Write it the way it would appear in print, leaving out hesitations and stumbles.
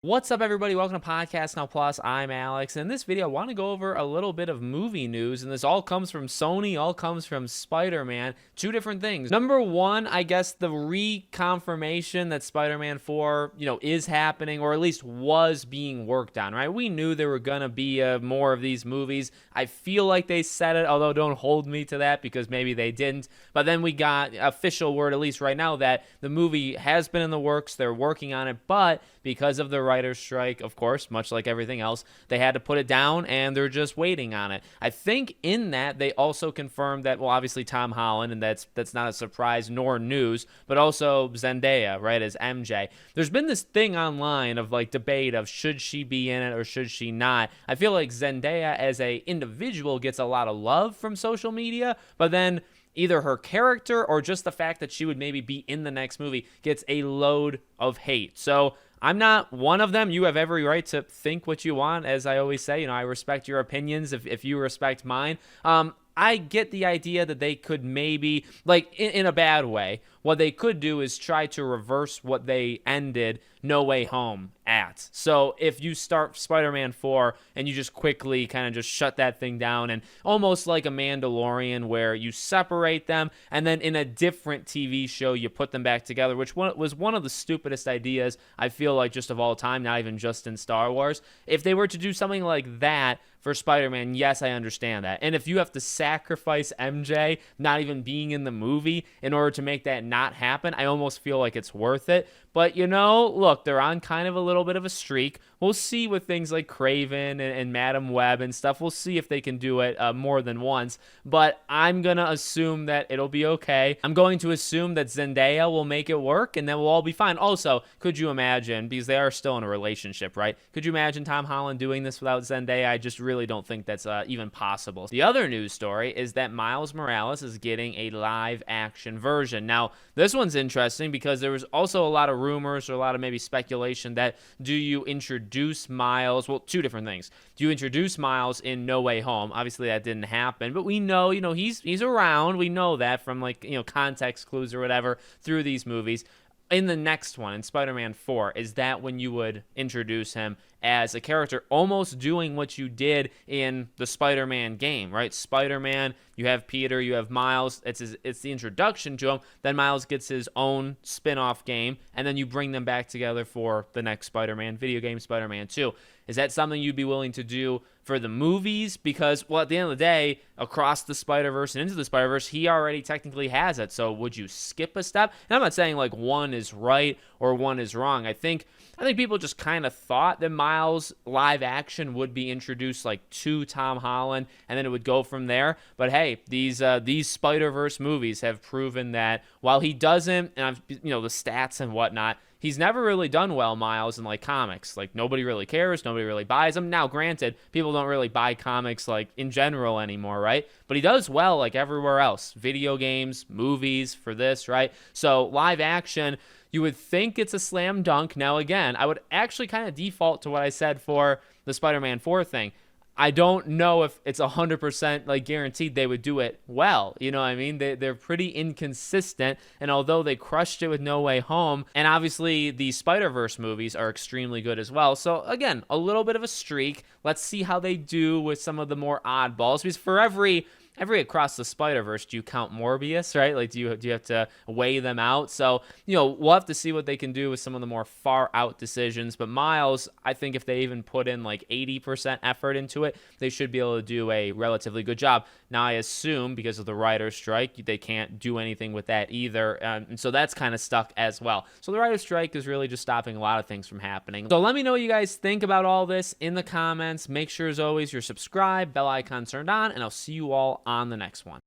What's up, everybody? Welcome to Podcast Now Plus. I'm Alex. In this video, I want to go over a little bit of movie news, and this all comes from Sony, all comes from Spider-Man. Two different things. Number one, I guess the reconfirmation that Spider-Man 4, is happening, or at least was being worked on, right? We knew there were going to be more of these movies. I feel like they said it, although don't hold me to that because maybe they didn't. But then we got official word, at least right now, that the movie has been in the works. They're working on it, but because of the writer's strike, of course, much like everything else, they had to put it down and they're just waiting on it. I think in that they also confirmed that, well, obviously Tom Holland, and that's not a surprise nor news, but also Zendaya, right, as MJ. There's been this thing online of like debate of should she be in it or should she not. I feel like Zendaya as a individual gets a lot of love from social media, but then either her character or just the fact that she would maybe be in the next movie gets a load of hate. So I'm not one of them. You have every right to think what you want. As I always say, I respect your opinions if you respect mine. I get the idea that they could maybe, like in a bad way, what they could do is try to reverse what they ended No Way Home at. So if you start Spider-Man 4 and you just quickly kind of just shut that thing down, and almost like a Mandalorian where you separate them and then in a different TV show you put them back together, which was one of the stupidest ideas I feel like just of all time, not even just in Star Wars. If they were to do something like that for Spider-Man, yes, I understand that. And if you have to sacrifice MJ not even being in the movie in order to make that not happen, I almost feel like it's worth it. But, look, they're on kind of a little bit of a streak. We'll see with things like Craven and Madam Web and stuff. We'll see if they can do it more than once. But I'm going to assume that it'll be okay. I'm going to assume that Zendaya will make it work, and then we'll all be fine. Also, could you imagine, because they are still in a relationship, right? Could you imagine Tom Holland doing this without Zendaya? I just really don't think that's even possible. The other news story is that Miles Morales is getting a live action version. Now, this one's interesting because there was also a lot of rumors or a lot of maybe speculation that do you introduce Miles? Well, two different things. Do you introduce Miles in No Way Home? Obviously, that didn't happen, but we know, he's around. We know that from context clues or whatever through these movies. In the next one, in Spider-Man 4, is that when you would introduce him as a character almost doing what you did in the Spider-Man game, right? Spider-Man, you have Peter, you have Miles. It's the introduction to him. Then Miles gets his own spin-off game, and then you bring them back together for the next Spider-Man video game, Spider-Man 2. Is that something you'd be willing to do for the movies? Because, well, at the end of the day, across the Spider-Verse and into the Spider-Verse, he already technically has it. So would you skip a step? And I'm not saying like one is right or one is wrong. I think people just kind of thought that Miles live action would be introduced like to Tom Holland, and then it would go from there. But hey, these Spider-Verse movies have proven that while he doesn't, and the stats and whatnot, he's never really done well, Miles, in like comics. Like nobody really cares, nobody really buys them. Now, granted, people don't really buy comics like in general anymore, right? But he does well like everywhere else. Video games, movies for this, right? So live action, you would think it's a slam dunk. Now, again, I would actually kind of default to what I said for the Spider-Man 4 thing. I don't know if it's 100% like guaranteed they would do it well. You know what I mean? They're pretty inconsistent. And although they crushed it with No Way Home, and obviously the Spider-Verse movies are extremely good as well. So again, a little bit of a streak. Let's see how they do with some of the more oddballs. Because for every Across the Spider-Verse, do you count Morbius, right? Like, do you have to weigh them out? So, we'll have to see what they can do with some of the more far out decisions. But Miles, I think if they even put in like 80% effort into it, they should be able to do a relatively good job. Now, I assume because of the writer's strike, they can't do anything with that either. And so that's kind of stuck as well. So the writer's strike is really just stopping a lot of things from happening. So let me know what you guys think about all this in the comments. Make sure, as always, you're subscribed, bell icon turned on, and I'll see you all on the next one.